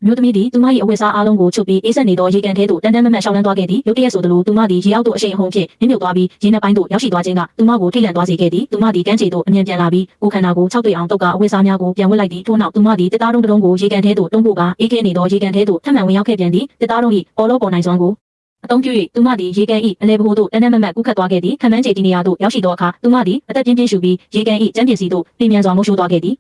မျိုးသမီးသည်သူမ၏အဝတ်အစားအားလုံးကိုချုပ်ပြီးအေးဆက်နေသောရေကန်ထဲသို့တန်းတန်းမတ်မတ်ရှောင်းလန်းသွားခဲ့သည်ရုတ်တရက်ဆိုသလိုသူမသည်ရေအောက်သို့အရှိန်အဟုန်ဖြင့်နင်းမြုပ်သွားပြီးရေနက်ပိုင်းသို့ရောက်ရှိသွားခြင်းကသူမကိုထိတ်လန့်သွားစေခဲ့သည်သူမသည်ကမ်းခြေသို့အမြန်ပြန်လာပြီးကိုယ်ခန္ဓာကို6တွေ့အောင်တုတ်ကအဝတ်အစားများကိုပြန်ဝတ်လိုက်သည်ထို့နောက်သူမသည်တစ်သားတုံးကိုရေကန်ထဲသို့တွန်းပို့ကအေးခဲနေသောရေကန်ထဲသို့ထပ်မံဝင်ရောက်ခဲ့ပြန်သည်တစ်သားတုံး၏ပေါ်လို့ပေါ်နိုင်စွမ်းကိုအသုံးပြု၍သူမသည်ရေကန်၏အလဲဘိုးသို့တန်းတန်းမတ်မတ်ကူးခတ်သွားခဲ့သည်ခံမှန်းခြေတီနေရာသို့ရောက်ရှိသောအခါသူမသည်အသက်ပြင်းပြင်းရှူပြီးရေကန်၏ကျန်းပင်စီသို့ပြင်းမြန်စွာမိုးရှိုးသွားခဲ့သည်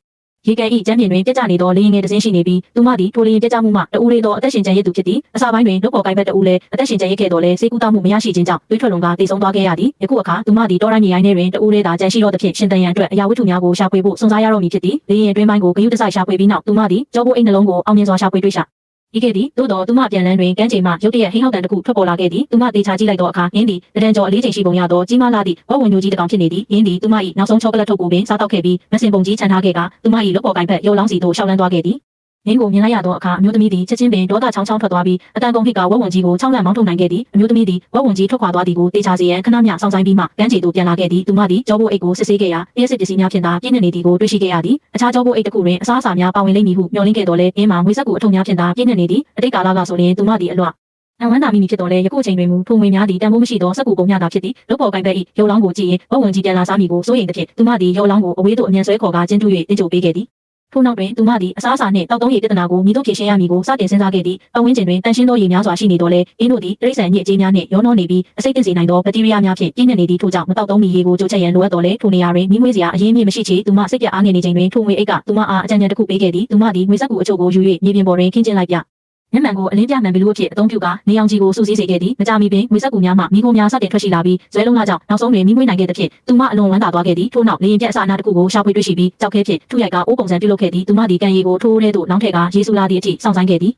ရေကန်၏ကျန်းပင်တွင်ပြက်ကျနေသောလေရင်ငယ်တစ်စင်းရှိနေပြီးသူမသည်ထိုလေရင်ပြက်ကျမှုမှတဦးလေးသောအသက်ရှင်ကျန်ရစ်သူဖြစ်သည်အစာပိုင်းတွင်လုပ်ပေါ်ကိုင်ဘက်တဦးလည်းအသက်ရှင်ကျန်ရစ်ခဲ့တော်လဲဆေးကုသမှုမရရှိခြင်းကြောင့်တွေးထွက်လွန်ကတိတ်ဆုံးသွားခဲ့ရသည်ယခုအခါသူမသည်တောတိုင်းမြေရိုင်းထဲတွင်တဦးလေးသာကျန်ရှိသောသဖြင့်ရှင်သန်ရန်အတွက်အရာဝတ္ထုများကိုရှာဖွေဖို့စွန့်စားရတော့မည်ဖြစ်သည်လေရင်တွင်ပိုင်းကိုဂယုတစိုက်ရှာဖွေပြီးနောက်သူမသည်ကြောပိုးအိမ်နှလုံးကိုအောင်မြင်စွာရှာဖွေတွေ့ရှာဤခဲ့သည်သို့တော်သူမပြန်လန်းတွင်ကမ်းခြေမှရုတ်တရက်ဟင်းဟောက်တန်တစ်ခုထွက်ပေါ်လာခဲ့သည်သူမသေချာကြည့်လိုက်သောအခါယင်းသည်တန်ကျော်အလေးချိန်ရှိပုံရသောကြီးမားလာသည့်ဝက်ဝင်ညိုကြီးတစ်ကောင်ဖြစ်နေသည်ယင်းသည်သူမ၏နောက်ဆုံးချောကလက်ထုတ်ကိုပင်စားတောက်ခဲ့ပြီးမစင်ပုံကြီးခြံထားခဲ့ကသူမ၏လုပ်ပေါ်ကိုင်ဖက်ရုပ်လောင်းစီသို့ရှောက်လန်းသွားခဲ့သည်ငင်းကိုမြင်လိုက်ရသောအခါအမျိုးသမီးသည်ချက်ချင်းပင်ဒေါသချောင်းချောင်းထွက်သွားပြီးအတန်ကုန်ဖိကဝက်ဝင်ကြီးကိုချောင်းလန့်မောင်းထုတ်နိုင်ခဲ့သည်အမျိုးသမီးသည်ဝက်ဝင်ကြီးထွက်ခွာသွားသည်ကိုတေချာစေရန်ခဏမျှစောင့်ဆိုင်ပြီးမှကမ်းခြေသို့ပြန်လာခဲ့သည်သူမသည်ကြောပိုးအိတ်ကိုစစ်ဆေးခဲ့ရာလျှက်စစ်ပစ္စည်းများဖြင့်သာပြည့်နေသည်ကိုတွေ့ရှိခဲ့ရသည်အခြားကြောပိုးအိတ်တစ်ခုတွင်အစားအစာများပါဝင်လိမ့်မည်ဟုမျှော်လင့်ခဲ့တော်လဲအင်းမှာငွေစက်ကိုအထုပ်များဖြင့်သာပြည့်နေသည်အတိတ်ကာလကဆိုရင်သူမသည်အလွတ်အဝမ်းသာမိမိဖြစ်တော်လဲယခုအချိန်တွင်မူထုံငွေများသည့်တန်ဖိုးမရှိသောစက်ကူပုံများသာဖြစ်သည်လုပ်ပေါ်ကိုင်ဘက်၏ရုပ်လောင်းကိုကြည့်ရင်ဝက်ဝင်ကြီးပြန်လာစားမိကိုစိုးရိမ်သဖြင့်သူမသည်ရုပ်လောင်းကိုအဝေးသို့အမြန်ဆွဲခေါ်ကာကျင်းတူ၍တင်းကြိုပေးခဲ့သည်ထို့နောက်တွင်သူမသည်အစားအစာနှင့်တောက်သုံးရည်ပြဿနာကိုမိတို့ဖြေရှင်းရမည်ကိုစတင်စဉ်းစားခဲ့သည်ပတ်ဝန်းကျင်တွင်တန်ရှင်းသောရည်များစွာရှိနေတော်လဲအင်းတို့သည်တရိษံညစ်အကြေးများနှင့်ရောနှောနေပြီးအဆိပ်သင့်စေနိုင်သောဘက်တီးရီးယားများဖြင့်ပြည့်နေသည့်ထို့ကြောင့်မတောက်သုံးမီရေကိုကြိုချက်ရန်လိုအပ်တော်လဲထိုနေရာတွင်မိမွေးစရာအရင်းမြစ်မရှိချေသူမစိတ်ပြအားငယ်နေချိန်တွင်ထိုငွေအိတ်ကသူမအားအကြံဉာဏ်တစ်ခုပေးခဲ့သည်သူမသည်ငွေစက်ကူအချို့ကိုယူ၍မြေပြင်ပေါ်တွင်ခင်းကျင်းလိုက်ပြမျက်မှန်ကိုအလင်းပြမှန်ဘီလူအဖြစ်အသုံးပြုကနေအောင်ကြီးကိုစုစည်းစေခဲ့သည်မကြမီပင်ငွေစက်ကူများမှမိခိုးများစတင်ထွက်ရှိလာပြီးဇွဲလုံးလာကြောင့်နောက်ဆုံးတွင်မိမွေးနိုင်ခဲ့သဖြင့်သူမအလွန်ဝမ်းသာသွားခဲ့သည်ထို့နောက်လေရင်ပြက်အစအနာတစ်ခုကိုရှာဖွေတွေ့ရှိပြီးကြောက်ခဲဖြင့်ထုရိုက်ကအိုးပုံစံပြုလုပ်ခဲ့သည်သူမသည်ကံရည်ကိုထိုးထဲသို့လောင်းထည့်ကရေဆူလာသည့်အထိစောင့်ဆိုင်ခဲ့သည်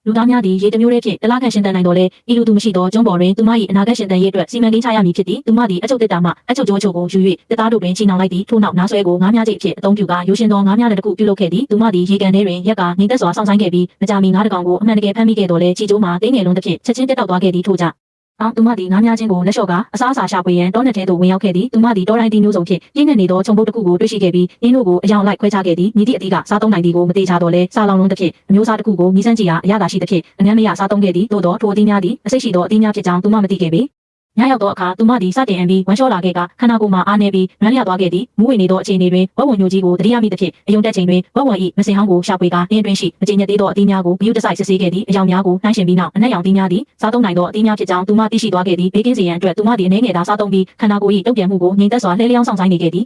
လူသားများသည်ရေတမျိုးလေးဖြင့်တလားခန့်ရှင်တန်နိုင်တော်လဲဤလူသူမရှိသောကျွန်းပေါ်တွင်သူမ၏အနာဂတ်ရှင်တန်ရေးအတွက်စီမံကိန်းချရမည်ဖြစ်သည်သူမသည်အချုပ်တစ်တာမှအချုပ်ကြောချို့ကိုယူ၍တစ်သားတို့တွင်ချီနှောင်လိုက်သည်ထို့နောက်နားဆွဲကိုငါးများကျိတ်အဖြစ်အသုံးပြုကရိုးရှင်းသောငါးများတစ်ခုပြုလုပ်ခဲ့သည်သူမသည်ရေကန်ထဲတွင်ရက်ကငိမ့်သက်စွာစောင့်ဆိုင်ခဲ့ပြီးမကြာမီငါးတစ်ကောင်ကိုအမှန်တကယ်ဖမ်းမိခဲ့တော်လဲချီကျိုးမှာတိတ်ငယ်လုံးတစ်ဖြင့်ချက်ချင်းပြတ်တောက်သွားခဲ့သည်ထို့ကြောင့်သူမသည်ငါးများချင်းကိုလက်လျှော့ကအစားအစာရှာဖွေရန်တောနက်ထဲသို့ဝင်ရောက်ခဲ့သည်သူမသည်တောတိုင်းတီမျိုးစုံဖြင့်ပြင်းနေသောခြုံပုတ်တစ်ခုကိုတွေ့ရှိခဲ့ပြီးရင်းတို့ကိုအယောင်လိုက်ခွဲခြားခဲ့သည်မိသည့်အသီးကစားသုံးနိုင်သည်ကိုမသေးချတော်လဲစားလောင်လုံးတစ်ဖြင့်အမျိုးအစားတစ်ခုကိုမြည်စမ်းကြည့်ရာအရသာရှိသဖြင့်အငမ်းမရစားသုံးခဲ့သည်သို့သောထိုအသီးများသည်အစိတ်ရှိသောအသီးများဖြစ်ကြောင်းသူမမသိခဲ့ပေညရောက်သောအခါသူမသည်စတင်အံပြီးဝမ်းလျှောလာခဲ့ကခန္ဓာကိုယ်မှာအားနေပြီးနွမ်းလျသွားခဲ့သည်မူးဝင်နေသောအခြေအနေတွင်ဝက်ဝင်ညိုကြီးကိုတတိယမိသဖြင့်အယုံတက်ချိန်တွင်ဝက်ဝင်၏မစင်ဟောင်းကိုရှာဖွေကအင်းတွင်ရှိမကျဉ်ညက်သေးသောအသီးများကိုဂယုတစိုက်စစ်ဆေးခဲ့သည်အယောင်များကိုနှိုင်းယှဉ်ပြီးနောက်အနက်ရောင်သီးများသည်စားသုံးနိုင်သောအသီးများဖြစ်ကြောင်းသူမသိရှိသွားခဲ့သည်ဘေးကင်းစေရန်အတွက်သူမသည်အနေငယ်သာစားသုံးပြီးခန္ဓာကိုယ်၏တုံ့ပြန်မှုကိုငြိမ်သက်စွာလှည့်လျောင်းဆောင်ဆိုင်နေခဲ့သည်